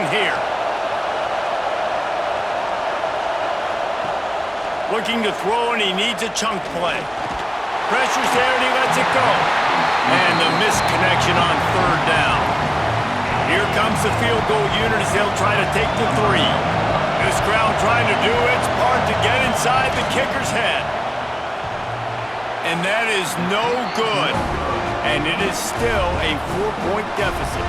possession here. Looking to throw, and he needs a chunk play. Pressure's there, and he lets it go. And the misconnection on third down. Here comes the field goal unit as they'll try to take the 3. This crowd trying to do its part to get inside the kicker's head. And that is no good. And it is still a 4-point deficit.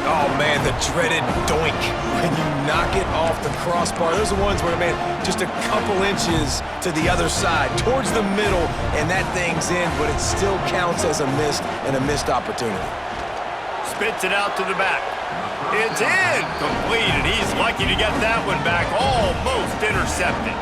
Oh, man, the dreaded doink when you knock it off the crossbar. Those are the ones where, man, just a couple inches to the other side, towards the middle, and that thing's in, but it still counts as a missed opportunity. Spits it out to the back. It's in! Complete, and he's lucky to get that one back. Almost intercepted.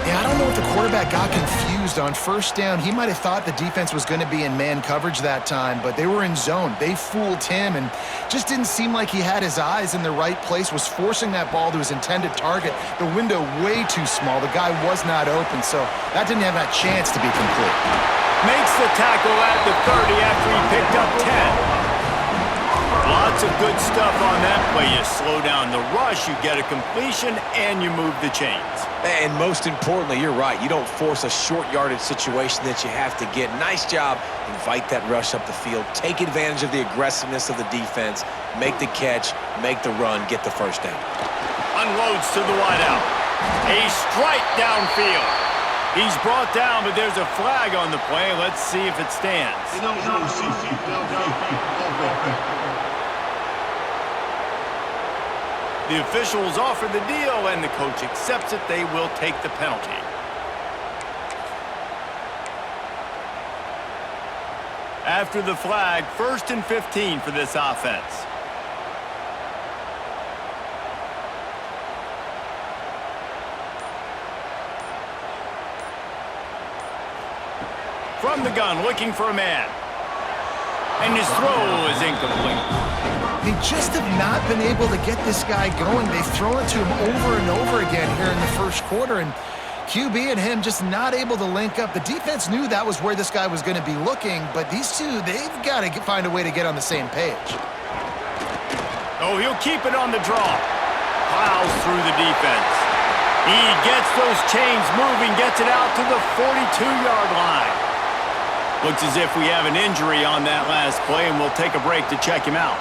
Yeah, I don't know if the quarterback got confused on first down. He might have thought the defense was going to be in man coverage that time, but they were in zone. They fooled him and just didn't seem like he had his eyes in the right place, was forcing that ball to his intended target. The window way too small. The guy was not open, so that didn't have that chance to be complete. Makes the tackle at the 30 after he picked up 10. Lots of good stuff on that play. You slow down the rush, you get a completion, and you move the chains. And most importantly, you're right. You don't force a short yardage situation that you have to get. Nice job. Invite that rush up the field. Take advantage of the aggressiveness of the defense. Make the catch. Make the run. Get the first down. Unloads to the wideout. A strike downfield. He's brought down, but there's a flag on the play. Let's see if it stands. The officials offer the deal, and the coach accepts it. They will take the penalty. After the flag, 1st and 15 for this offense. From the gun, looking for a man. And his throw is incomplete. They just have not been able to get this guy going. They've thrown it to him over and over again here in the first quarter, and QB and him just not able to link up. The defense knew that was where this guy was going to be looking, but these two, they've got to find a way to get on the same page. Oh, he'll keep it on the draw. Plows through the defense. He gets those chains moving, gets it out to the 42-yard line. Looks as if we have an injury on that last play, and we'll take a break to check him out.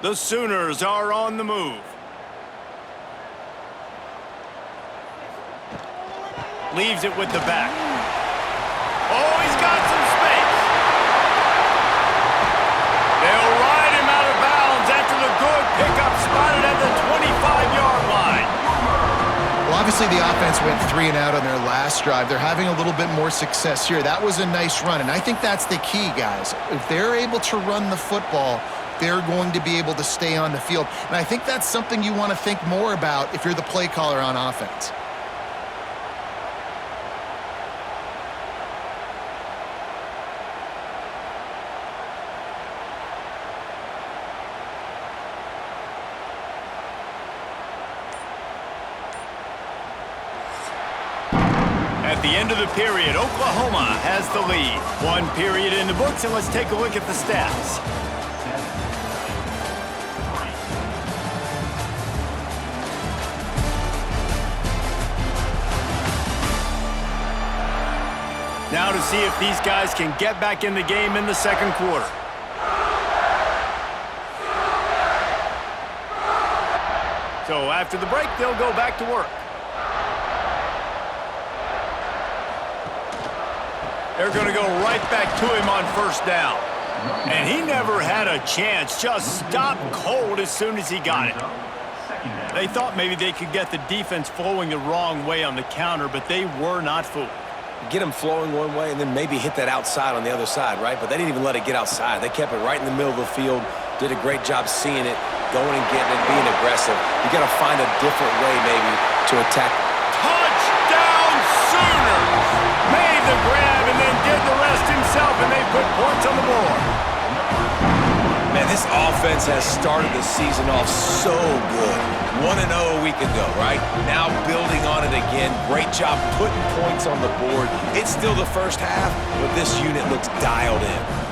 The Sooners are on the move. Leaves it with the back. Oh, he's got some space. They'll ride him out of bounds after the good pickup spotted at the 25-yard line. Well, obviously the offense went 3 and out on their last drive. They're having a little bit more success here. That was a nice run, and I think that's the key, guys. If they're able to run the football, they're going to be able to stay on the field. And I think that's something you want to think more about if you're the play caller on offense. At the end of the period, Oklahoma has the lead. 1 period in the books, and let's take a look at the stats. to see if these guys can get back in the game in the second quarter. So after the break, they'll go back to work. They're going to go right back to him on first down. And he never had a chance, just stopped cold as soon as he got it. They thought maybe they could get the defense flowing the wrong way on the counter, but they were not fooled. Get them flowing one way and then maybe hit that outside on the other side, right? But they didn't even let it get outside. They kept it right in the middle of the field, did a great job seeing it, going and getting it, being aggressive. You got to find a different way maybe to attack. Touchdown Sooners! Made the grab and then did the rest himself, and they put points on the board. Man, this offense has started the season off so good. 1-0 a week ago, right? Now building on it again. Great job putting points on the board. It's still the first half, but this unit looks dialed in.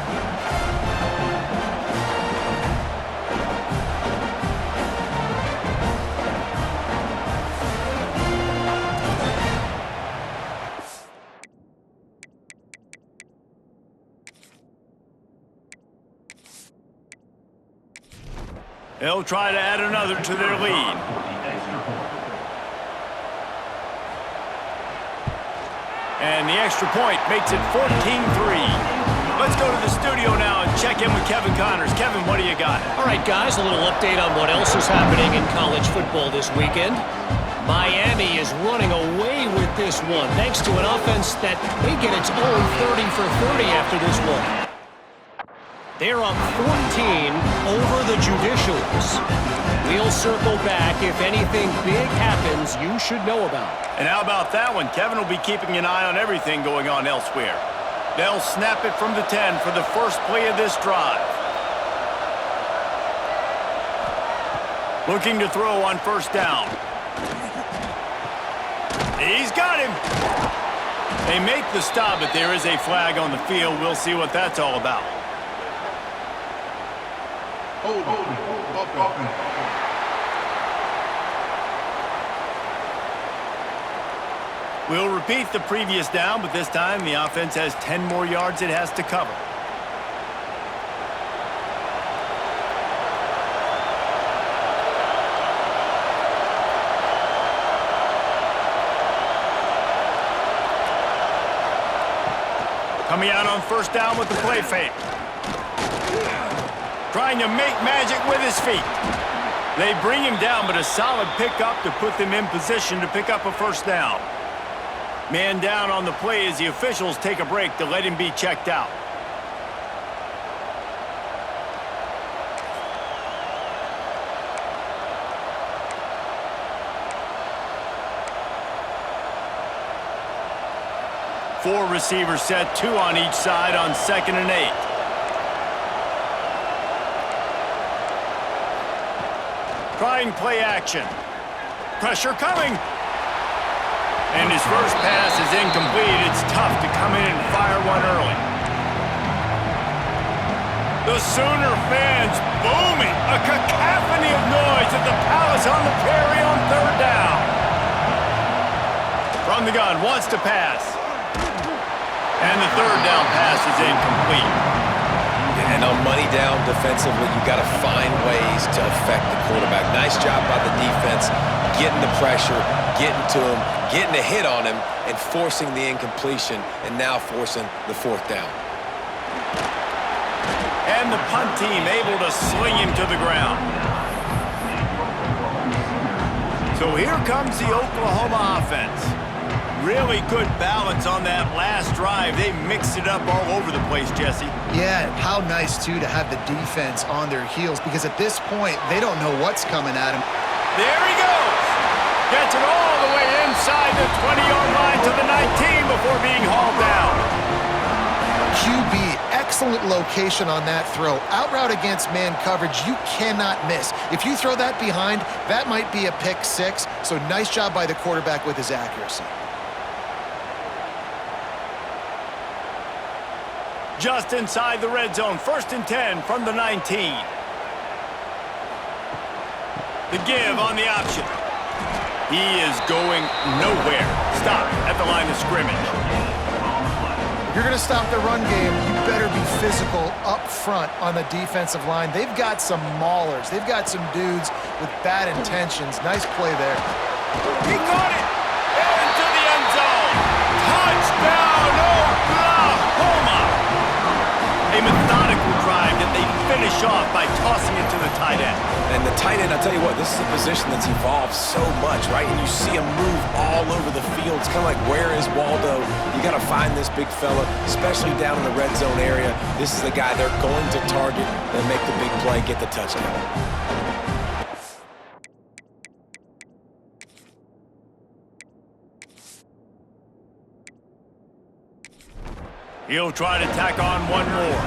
They'll try to add another to their lead. And the extra point makes it 14-3. Let's go to the studio now and check in with Kevin Connors. Kevin, what do you got? All right, guys, a little update on what else is happening in college football this weekend. Miami is running away with this one, thanks to an offense that may get its own 30 for 30 after this one. They're up 14 over the Judicials. We'll circle back if anything big happens you should know about. And how about that one? Kevin will be keeping an eye on everything going on elsewhere. They'll snap it from the 10 for the first play of this drive. Looking to throw on first down. He's got him. They make the stop, but there is a flag on the field. We'll see what that's all about. We'll repeat the previous down, but this time the offense has 10 more yards it has to cover. Coming out on first down with the play fake. Trying to make magic with his feet. They bring him down, but a solid pickup to put them in position to pick up a first down. Man down on the play as the officials take a break to let him be checked out. Four receivers set, 2 on each side on 2nd and 8. Trying play action. Pressure coming. And his first pass is incomplete. It's tough to come in and fire one early. The Sooner fans booming. A cacophony of noise at the Palace on the Prairie on third down. From the gun, wants to pass. And the third down pass is incomplete. And on money down defensively, you got to find ways to affect the quarterback. Nice job by the defense, getting the pressure, getting to him, getting a hit on him, and forcing the incompletion, and now forcing the fourth down. And the punt team able to sling him to the ground. So here comes the Oklahoma offense. Really good balance on that last drive. They mixed it up all over the place, Jesse. Yeah, how nice, too, to have the defense on their heels, because at this point, they don't know what's coming at them. There he goes. Gets it all the way inside the 20-yard line to the 19 before being hauled down. QB, excellent location on that throw. Out route against man coverage, you cannot miss. If you throw that behind, that might be a pick six. So nice job by the quarterback with his accuracy. Just inside the red zone, 1st and 10 from the 19. The give on the option. He is going nowhere. Stop at the line of scrimmage. You're going to stop the run game, you better be physical up front on the defensive line. They've got some maulers. They've got some dudes with bad intentions. Nice play there. He caught it! Into the end zone! Touchdown, Oklahoma! A methodical drive that they finish off by tossing it to the tight end. And the tight end, I'll tell you what, this is a position that's evolved so much, right? And you see him move all over the field. It's kind of like, where is Waldo? You got to find this big fella, especially down in the red zone area. This is the guy they're going to target and make the big play, get the touchdown. He'll try to tack on one more.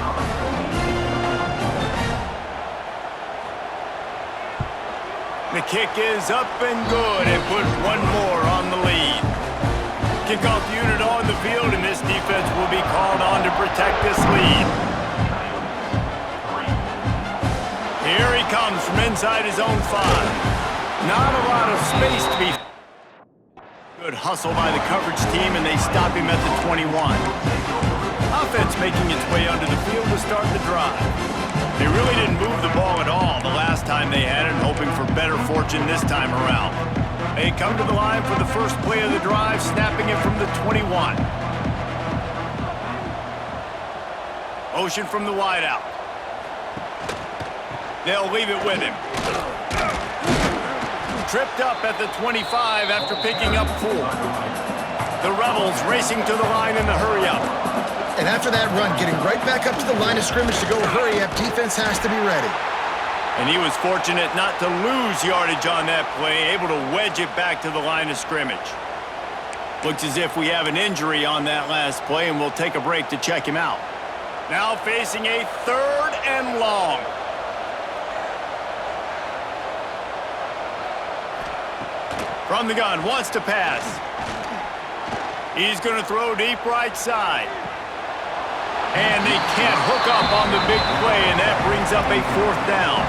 The kick is up and good and put one more on the lead. Kickoff unit on the field, and this defense will be called on to protect this lead. Here he comes from inside his own 5. Not a lot of space to be. Good hustle by the coverage team, and they stop him at the 21. Offense making its way onto the field to start the drive. They really didn't move the ball at all the last time they had it, hoping for better fortune this time around. They come to the line for the first play of the drive, snapping it from the 21. Motion from the wideout. They'll leave it with him. Tripped up at the 25 after picking up 4. The Rebels racing to the line in the hurry-up. And after that run, getting right back up to the line of scrimmage to go hurry up, defense has to be ready. And he was fortunate not to lose yardage on that play, able to wedge it back to the line of scrimmage. Looks as if we have an injury on that last play, and we'll take a break to check him out. Now facing a 3rd and long. From the gun, wants to pass. He's going to throw deep right side. And they can't hook up on the big play, and that brings up a 4th down.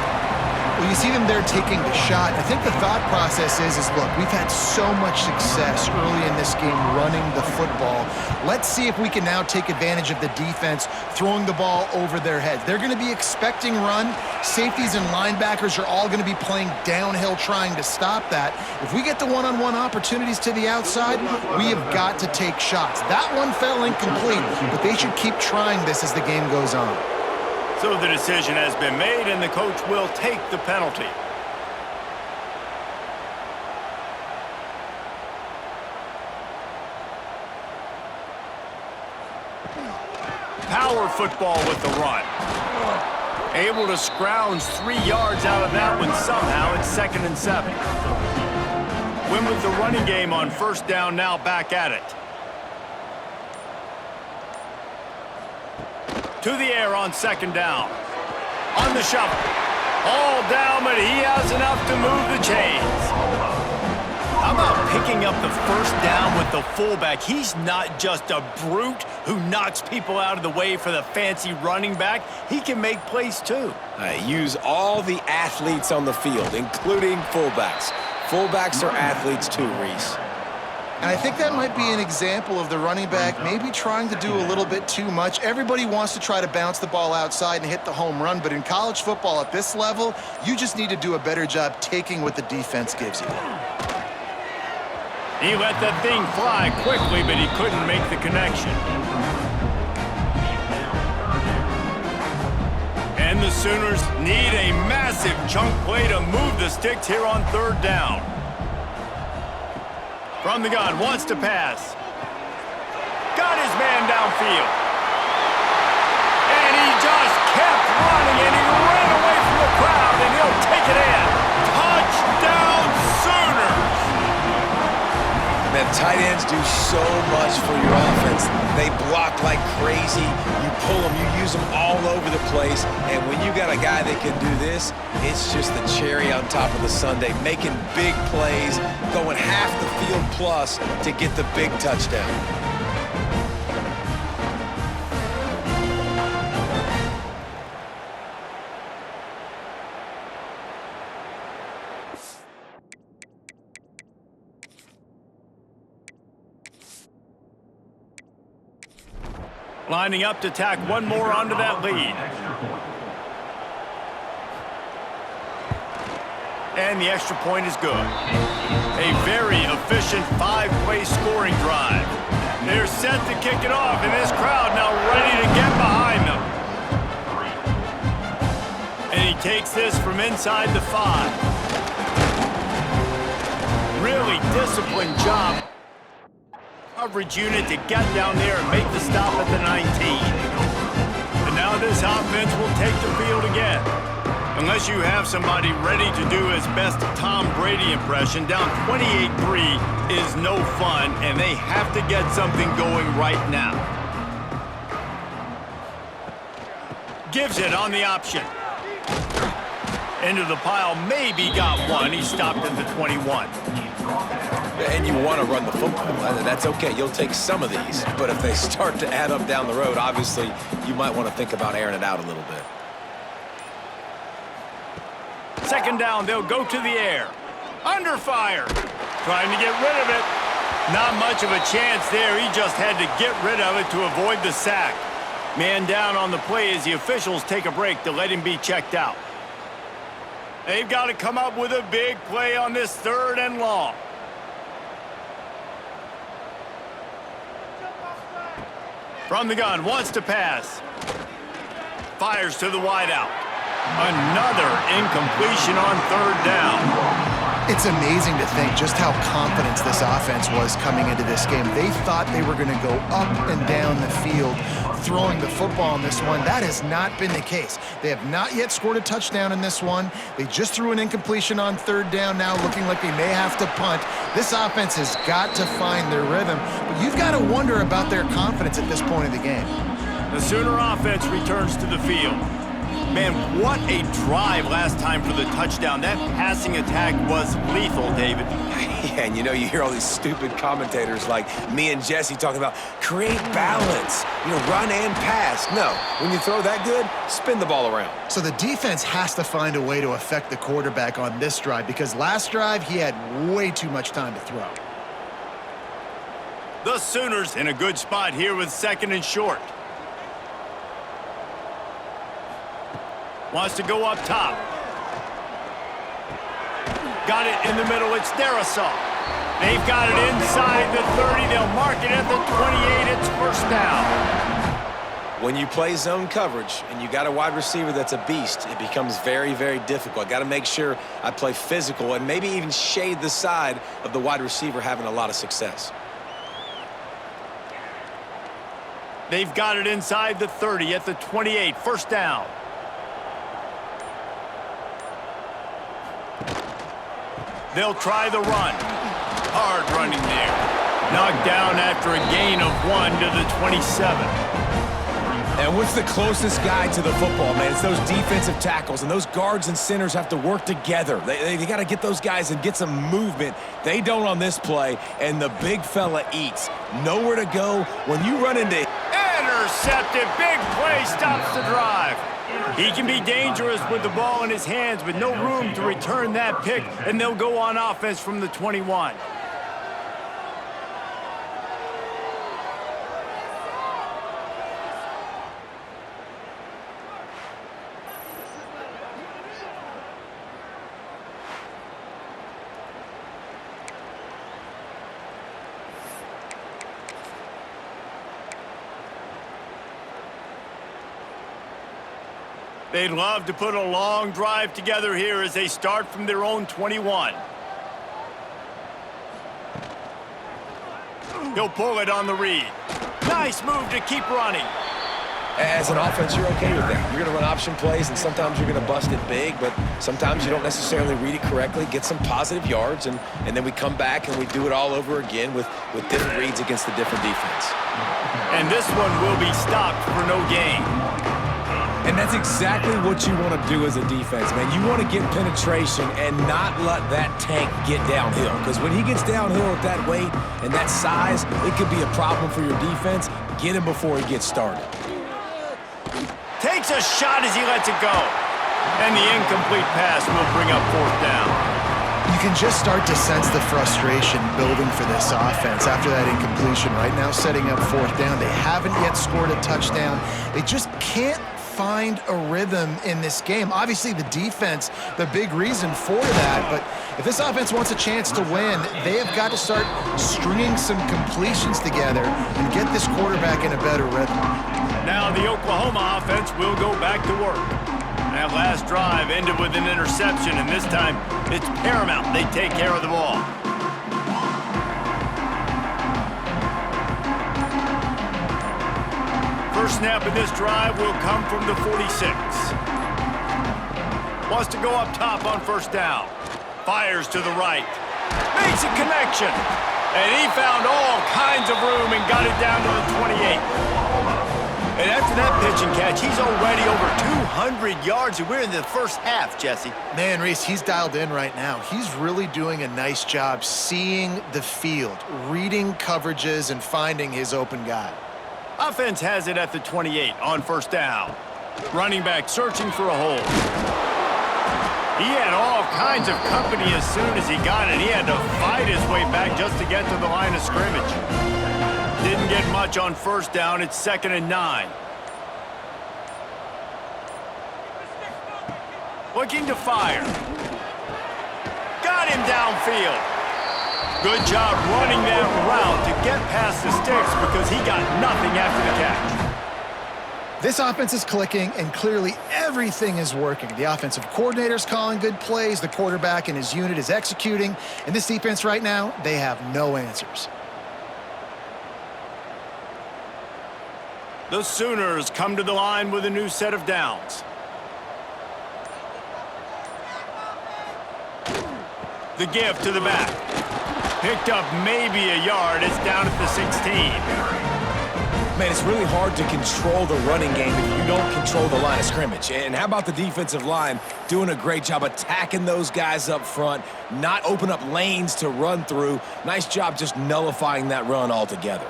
Well, you see them there taking the shot. I think the thought process is look, we've had so much success early in this game running the football. Let's see if we can now take advantage of the defense throwing the ball over their heads. They're going to be expecting run. Safeties and linebackers are all going to be playing downhill trying to stop that. If we get the one-on-one opportunities to the outside, we have got to take shots. That one fell incomplete, but they should keep trying this as the game goes on. So the decision has been made, and the coach will take the penalty. Power football with the run. Able to scrounge 3 yards out of that one somehow. It's 2nd and 7. Win with the running game on 1st down, now back at it. To the air on 2nd down. On the shuffle. All down, but he has enough to move the chains. How about picking up the 1st down with the fullback? He's not just a brute who knocks people out of the way for the fancy running back. He can make plays too. Use all the athletes on the field, including fullbacks. Fullbacks are athletes too, Reese. And I think that might be an example of the running back maybe trying to do a little bit too much. Everybody wants to try to bounce the ball outside and hit the home run, but in college football at this level, you just need to do a better job taking what the defense gives you. He let that thing fly quickly, but he couldn't make the connection. And the Sooners need a massive chunk play to move the sticks here on 3rd down. From the gun, wants to pass. Got his man downfield. And he just kept running, and he ran away from the crowd, and he'll take it in. Touchdown, Sooners! Man, tight ends do so much for your offense. They block like crazy. You pull them, you use them all over the place. And when you got a guy that can do this, it's just the cherry on top of the sundae, making big plays, going half the field plus to get the big touchdown. Lining up to tack one more onto that lead. And the extra point is good. A very efficient 5-play scoring drive. They're set to kick it off, and this crowd now ready to get behind them. And he takes this from inside the 5. Really disciplined job. Coverage unit to get down there and make the stop at the 19. And now this offense will take the field again. Unless you have somebody ready to do his best Tom Brady impression, down 28-3 is no fun, and they have to get something going right now. Gives it on the option. Into the pile, maybe got one. He stopped at the 21. And you want to run the football. That's okay. You'll take some of these. But if they start to add up down the road, obviously, you might want to think about airing it out a little bit. Second down, they'll go to the air. Under fire. Trying to get rid of it. Not much of a chance there. He just had to get rid of it to avoid the sack. Man down on the play as the officials take a break to let him be checked out. They've got to come up with a big play on this 3rd and long. From the gun, wants to pass. Fires to the wideout. Another incompletion on 3rd down. It's amazing to think just how confident this offense was coming into this game. They thought they were going to go up and down the field throwing the football in this one. That has not been the case. They have not yet scored a touchdown in this one. They just threw an incompletion on 3rd down, now looking like they may have to punt. This offense has got to find their rhythm, but you've got to wonder about their confidence at this point of the game. The Sooner offense returns to the field. Man, what a drive last time for the touchdown. That passing attack was lethal, David. Yeah, and you hear all these stupid commentators like me and Jesse talking about create balance, run and pass. No, when you throw that good, spin the ball around. So the defense has to find a way to affect the quarterback on this drive because last drive he had way too much time to throw. The Sooners in a good spot here with 2nd and short. Wants to go up top. Got it in the middle. It's Darrisaw. They've got it inside the 30. They'll mark it at the 28. It's 1st down. When you play zone coverage and you got a wide receiver that's a beast, it becomes very, very difficult. I got to make sure I play physical and maybe even shade the side of the wide receiver having a lot of success. They've got it inside the 30 at the 28. 1st down. They'll try the run. Hard running there. Knocked down after a gain of 1 to the 27. And what's the closest guy to the football, man? It's those defensive tackles, and those guards and centers have to work together. They got to get those guys and get some movement. They don't on this play, and the big fella eats. Nowhere to go when you run into... Intercepted. Big play stops the drive. He can be dangerous with the ball in his hands, but no room to return that pick, and they'll go on offense from the 21. They'd love to put a long drive together here as they start from their own 21. He'll pull it on the read. Nice move to keep running. As an offense, you're okay with that. You're going to run option plays, and sometimes you're going to bust it big, but sometimes you don't necessarily read it correctly, get some positive yards, and then we come back and we do it all over again with different reads against the different defense. And this one will be stopped for no gain. And that's exactly what you want to do as a defense, man. You want to get penetration and not let that tank get downhill. Because when he gets downhill at that weight and that size, it could be a problem for your defense. Get him before he gets started. Takes a shot as he lets it go. And the incomplete pass will bring up 4th down. You can just start to sense the frustration building for this offense after that incompletion. Right now, setting up fourth down. They haven't yet scored a touchdown. They just can't find a rhythm in this game. Obviously, the defense, the big reason for that, but if this offense wants a chance to win, they have got to start stringing some completions together and get this quarterback in a better rhythm. Now the Oklahoma offense will go back to work. That last drive ended with an interception, and this time it's paramount they take care of the ball. First snap of this drive will come from the 46. Wants to go up top on first down. Fires to the right. Makes a connection. And he found all kinds of room and got it down to the 28. And after that pitch and catch, he's already over 200 yards, and we're in the first half, Jesse. Man, Reese, he's dialed in right now. He's really doing a nice job seeing the field, reading coverages, and finding his open guy. Offense has it at the 28 on first down. Running back searching for a hole. He had all kinds of company as soon as he got it. He had to fight his way back just to get to the line of scrimmage. Didn't get much on first down. It's 2nd and 9. Looking to fire. Got him downfield. Good job running that route to get past the sticks because he got nothing after the catch. This offense is clicking, and clearly everything is working. The offensive coordinator's calling good plays. The quarterback and his unit is executing. And this defense right now, they have no answers. The Sooners come to the line with a new set of downs. The give to the back. Picked up maybe a yard. It's down at the 16. Man, it's really hard to control the running game if you don't control the line of scrimmage. And how about the defensive line doing a great job attacking those guys up front, not open up lanes to run through. Nice job just nullifying that run altogether.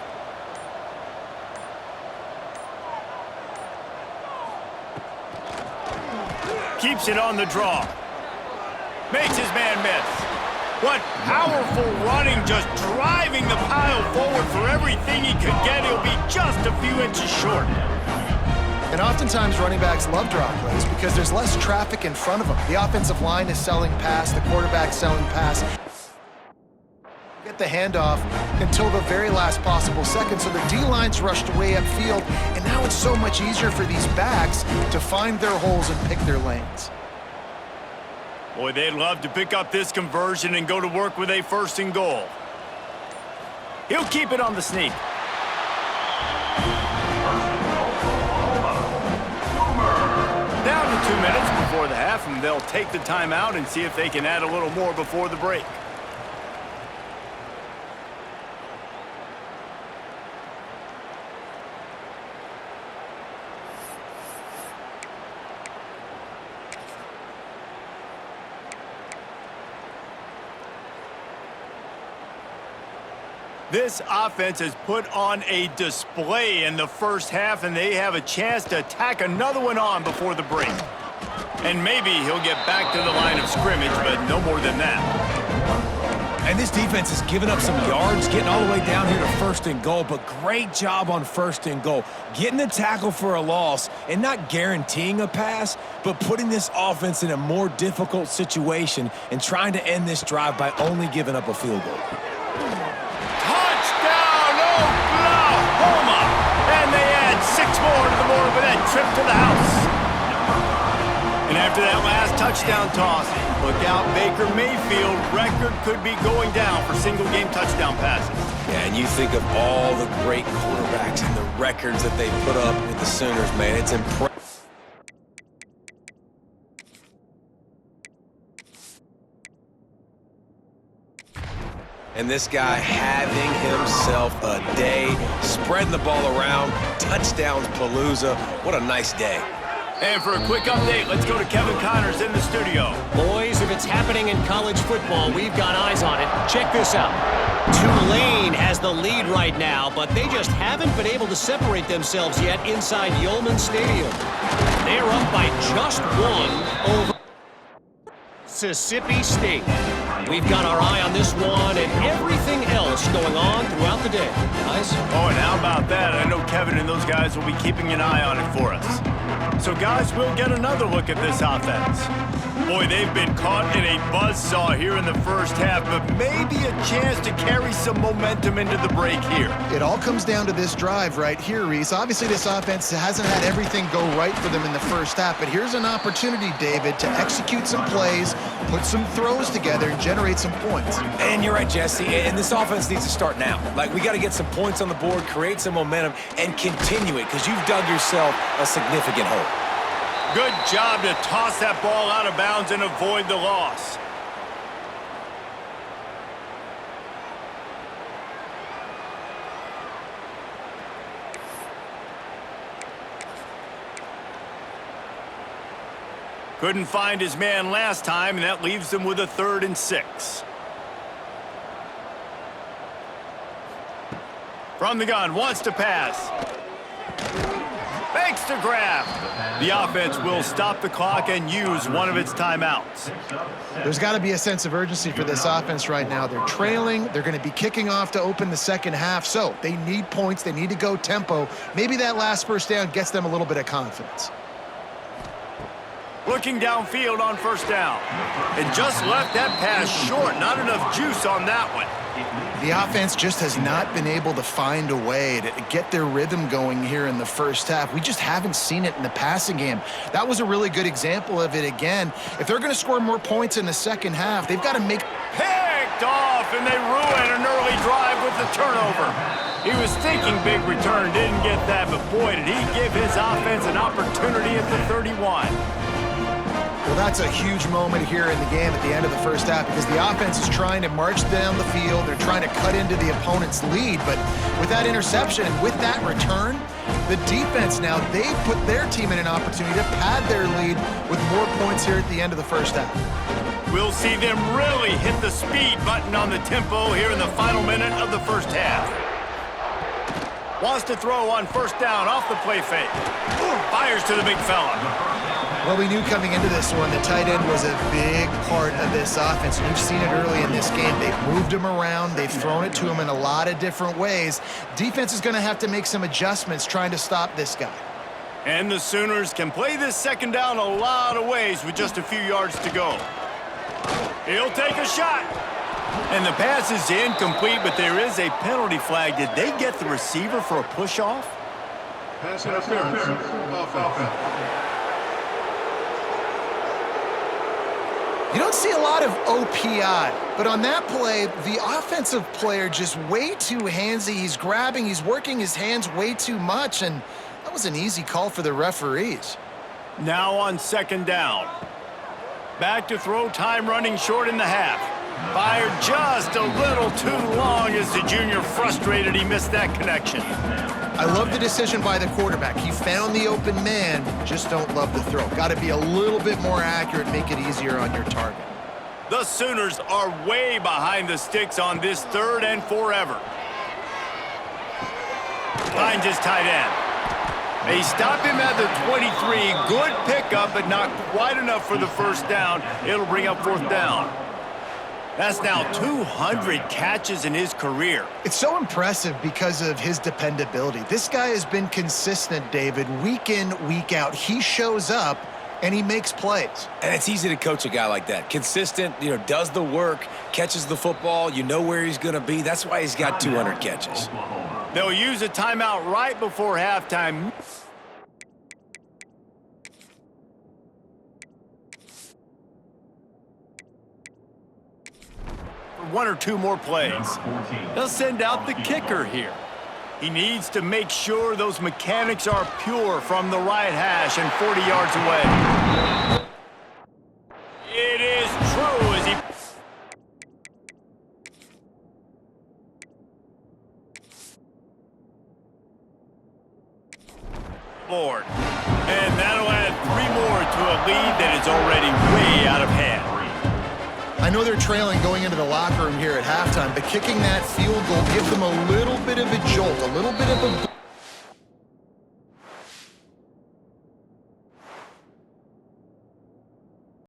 Keeps it on the draw. Makes his man miss. What powerful running, just driving the pile forward for everything he could get. He'll be just a few inches short. And oftentimes running backs love draw plays because there's less traffic in front of them. The offensive line is selling pass, the quarterback selling pass. Get the handoff until the very last possible second, so the D-line's rushed way upfield, and now it's so much easier for these backs to find their holes and pick their lanes. Boy, they'd love to pick up this conversion and go to work with a 1st and goal. He'll keep it on the sneak. Down to 2 minutes before the half, and they'll take the timeout and see if they can add a little more before the break. This offense has put on a display in the first half, and they have a chance to tack another one on before the break. And maybe he'll get back to the line of scrimmage, but no more than that. And this defense has given up some yards, getting all the way down here to 1st and goal, but great job on 1st and goal. Getting the tackle for a loss and not guaranteeing a pass, but putting this offense in a more difficult situation and trying to end this drive by only giving up a field goal. Oklahoma! And they add 6 more to the board with that trip to the house. And after that last touchdown toss, look out, Baker Mayfield record could be going down for single-game touchdown passes. Yeah, and you think of all the great quarterbacks and the records that they put up with the Sooners, man. It's impressive. And this guy having himself a day, spreading the ball around, touchdowns palooza. What a nice day. And for a quick update, let's go to Kevin Connors in the studio. Boys, if it's happening in college football, we've got eyes on it. Check this out. Tulane has the lead right now, but they just haven't been able to separate themselves yet inside Yulman Stadium. They're up by just 1 over Mississippi State. We've got our eye on this one and everything else going on throughout the day. Guys? Oh, and how about that? I know Kevin and those guys will be keeping an eye on it for us. So, guys, we'll get another look at this offense. Boy, they've been caught in a buzzsaw here in the first half, but maybe a chance to carry some momentum into the break here. It all comes down to this drive right here, Reese. Obviously, this offense hasn't had everything go right for them in the first half, but here's an opportunity, David, to execute some plays, put some throws together, and generate some points. And you're right, Jesse, and this offense needs to start now. Like, we got to get some points on the board, create some momentum, and continue it, because you've dug yourself a significant hole. Good job to toss that ball out of bounds and avoid the loss. Couldn't find his man last time, and that leaves them with a 3rd and 6. From the gun, wants to pass. Makes the grab. The offense will stop the clock and use one of its timeouts. There's got to be a sense of urgency for this offense right now. They're trailing. They're going to be kicking off to open the second half, so they need points. They need to go tempo. Maybe that last first down gets them a little bit of confidence. Looking downfield on first down. And just left that pass short. Not enough juice on that one. The offense just has not been able to find a way to get their rhythm going here in the first half. We just haven't seen it in the passing game. That was a really good example of it again. If they're going to score more points in the second half, they've got to make... Picked off, and they ruin an early drive with the turnover. He was thinking big return, didn't get that, but boy, did he give his offense an opportunity at the 31. Well, that's a huge moment here in the game at the end of the first half because the offense is trying to march down the field. They're trying to cut into the opponent's lead, but with that interception and with that return, the defense now, they put their team in an opportunity to pad their lead with more points here at the end of the first half. We'll see them really hit the speed button on the tempo here in the final minute of the first half. Wants to throw on first down off the play fake. Fires to the big fella. Well, we knew coming into this one the tight end was a big part of this offense. We've seen it early in this game. They've moved him around. They've thrown it to him in a lot of different ways. Defense is going to have to make some adjustments trying to stop this guy. And the Sooners can play this second down a lot of ways with just a few yards to go. He'll take a shot. And the pass is incomplete, but there is a penalty flag. Did they get the receiver for a push-off? Pass interference. Offense. You don't see a lot of OPI, but on that play, the offensive player just way too handsy. He's grabbing, he's working his hands way too much, and that was an easy call for the referees. Now on second down. Back to throw, time running short in the half. Fired just a little too long as the junior frustrated he missed that connection. I love the decision by the quarterback. He found the open man, just don't love the throw. Got to be a little bit more accurate, make it easier on your target. The Sooners are way behind the sticks on this 3rd and forever. Finds his tight end. They stop him at the 23. Good pickup, but not quite enough for the first down. It'll bring up 4th down. That's now 200 catches in his career. It's so impressive because of his dependability. This guy has been consistent, David, week in, week out. He shows up, and he makes plays. And it's easy to coach a guy like that. Consistent, does the work, catches the football, you know where he's going to be. That's why he's got 200 catches. They'll use a timeout right before halftime. One or two more plays. They'll send out the kicker here. He needs to make sure those mechanics are pure from the right hash and 40 yards away. It is true as he... board. And that'll add 3 more to a lead that is already way out of hand. I know they're trailing going into the locker room here at halftime, but kicking that field goal gives them a little bit of a jolt, a little bit of a